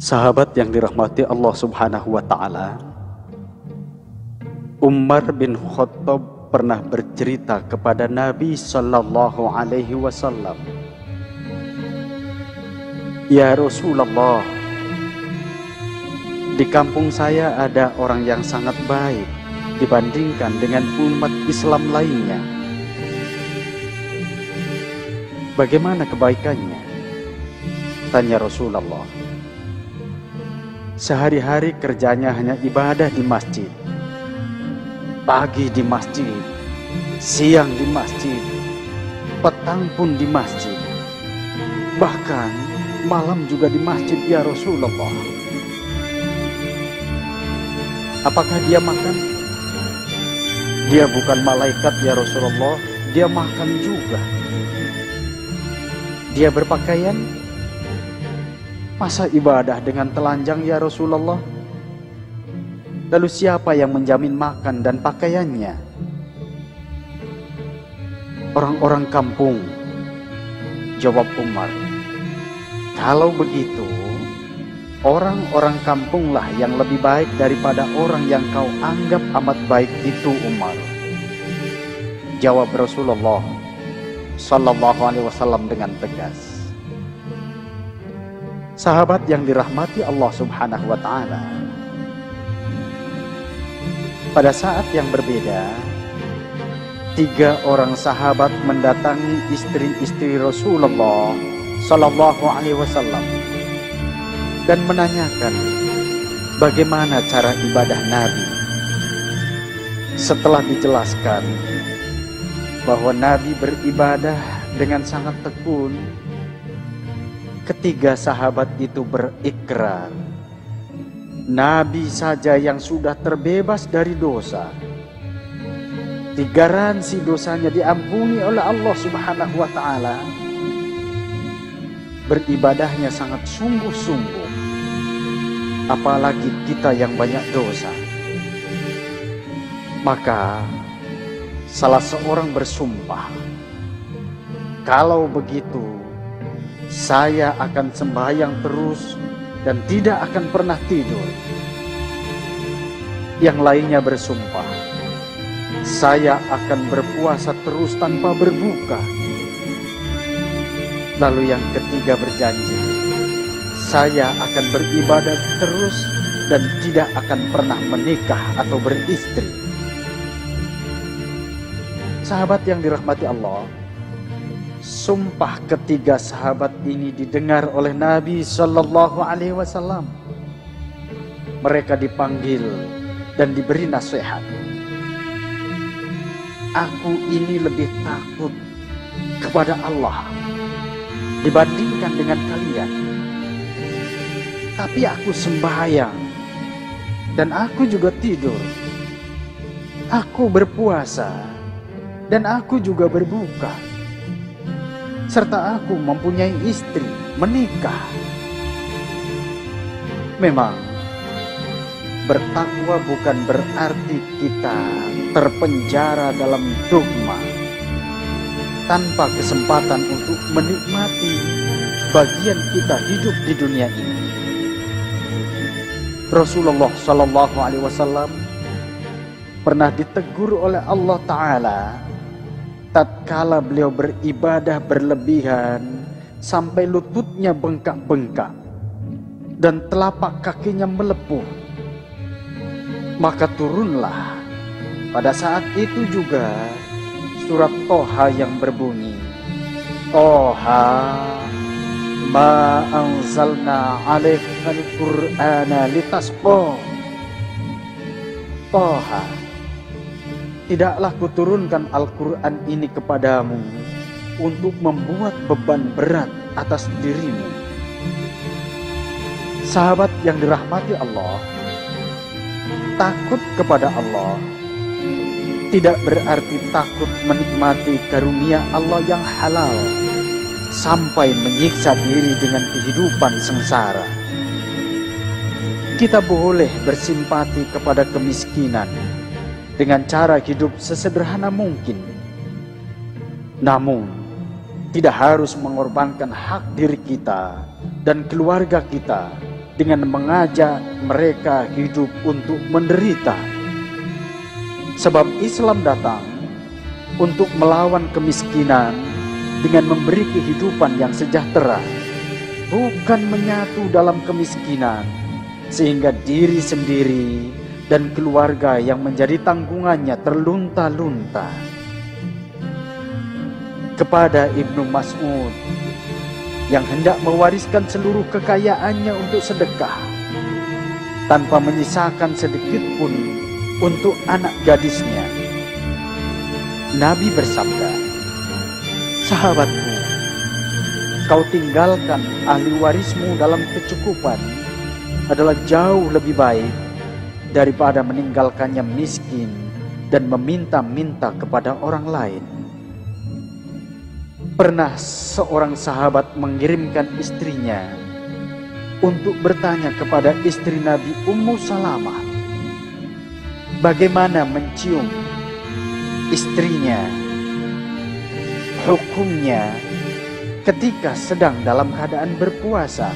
Sahabat yang dirahmati Allah Subhanahu wa Ta'ala, Umar bin Khattab pernah bercerita kepada Nabi Sallallahu Alaihi Wasallam, "Ya Rasulullah, di kampung saya ada orang yang sangat baik dibandingkan dengan umat Islam lainnya. Bagaimana kebaikannya?" Tanya Rasulullah. "Sehari-hari kerjanya hanya ibadah di masjid. Pagi di masjid, siang di masjid, petang pun di masjid. Bahkan malam juga di masjid, ya Rasulullah. Apakah dia makan? Dia bukan malaikat, ya Rasulullah. Dia makan juga. Dia berpakaian? Masa ibadah dengan telanjang, ya Rasulullah? Lalu siapa yang menjamin makan dan pakaiannya?" "Orang-orang kampung," jawab Umar. "Kalau begitu, orang-orang kampunglah yang lebih baik daripada orang yang kau anggap amat baik itu, Umar," jawab Rasulullah Sallallahu Alaihi Wasallam dengan tegas. Sahabat yang dirahmati Allah Subhanahu wa Ta'ala, pada saat yang berbeda, 3 orang sahabat mendatangi istri-istri Rasulullah Sallallahu Alaihi Wasallam dan menanyakan bagaimana cara ibadah Nabi. Setelah dijelaskan bahwa Nabi beribadah dengan sangat tekun, ketiga sahabat itu berikrar, Nabi saja yang sudah terbebas dari dosa, digaransi dosanya diampuni oleh Allah Subhanahu wa Ta'ala, beribadahnya sangat sungguh-sungguh, apalagi kita yang banyak dosa. Maka salah seorang bersumpah, "Kalau begitu, saya akan sembahyang terus dan tidak akan pernah tidur." Yang lainnya bersumpah, "Saya akan berpuasa terus tanpa berbuka." Lalu yang ketiga berjanji, "Saya akan beribadah terus dan tidak akan pernah menikah atau beristri." Sahabat yang dirahmati Allah, sumpah ketiga sahabat ini didengar oleh Nabi Sallallahu Alaihi Wasallam. Mereka dipanggil dan diberi nasihat. "Aku ini lebih takut kepada Allah dibandingkan dengan kalian. Tapi aku sembahyang dan aku juga tidur. Aku berpuasa dan aku juga berbuka. Serta aku mempunyai istri, menikah." Memang bertakwa bukan berarti kita terpenjara dalam dogma, tanpa kesempatan untuk menikmati bagian kita hidup di dunia ini. Rasulullah Sallallahu Alaihi Wasallam pernah ditegur oleh Allah Ta'ala tatkala beliau beribadah berlebihan sampai lututnya bengkak-bengkak dan telapak kakinya melepuh. Maka turunlah pada saat itu juga surat Toha yang berbunyi, "Toha ma anzalna alaikal qur'ana litasqa." Toha, tidaklah kuturunkan Al-Quran ini kepadamu untuk membuat beban berat atas dirimu. Sahabat yang dirahmati Allah, takut kepada Allah tidak berarti takut menikmati karunia Allah yang halal sampai menyiksa diri dengan kehidupan sengsara. Kita boleh bersimpati kepada kemiskinan dengan cara hidup sesederhana mungkin. Namun, tidak harus mengorbankan hak diri kita dan keluarga kita dengan mengajak mereka hidup untuk menderita. Sebab Islam datang untuk melawan kemiskinan dengan memberi kehidupan yang sejahtera, bukan menyatu dalam kemiskinan sehingga diri sendiri dan keluarga yang menjadi tanggungannya terlunta-lunta. Kepada Ibnu Mas'ud yang hendak mewariskan seluruh kekayaannya untuk sedekah tanpa menyisakan sedikit pun untuk anak gadisnya, Nabi bersabda, "Sahabatku, kau tinggalkan ahli warismu dalam kecukupan adalah jauh lebih baik daripada meninggalkannya miskin dan meminta-minta kepada orang lain." Pernah seorang sahabat mengirimkan istrinya untuk bertanya kepada istri Nabi Ummu Salamah bagaimana mencium istrinya, hukumnya ketika sedang dalam keadaan berpuasa.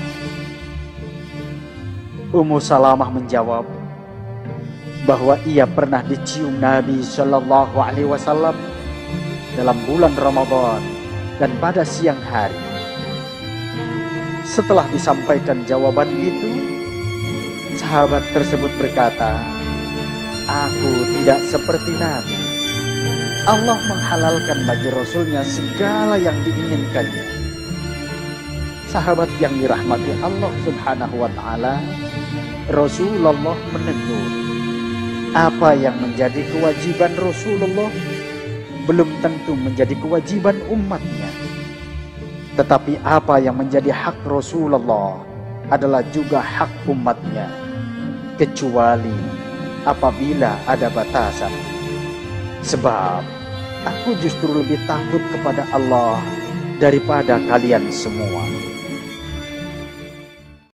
Ummu Salamah menjawab bahwa ia pernah dicium Nabi Shallallahu Alaihi Wasallam dalam bulan Ramadan dan pada siang hari. Setelah disampaikan jawaban itu, sahabat tersebut berkata, "Aku tidak seperti Nabi. Allah menghalalkan bagi Rasulnya segala yang diinginkannya." Sahabat yang dirahmati Allah Subhanahu wa Ta'ala, Rasulullah menegur, apa yang menjadi kewajiban Rasulullah belum tentu menjadi kewajiban umatnya. Tetapi apa yang menjadi hak Rasulullah adalah juga hak umatnya, kecuali apabila ada batasan. Sebab aku justru lebih takut kepada Allah daripada kalian semua.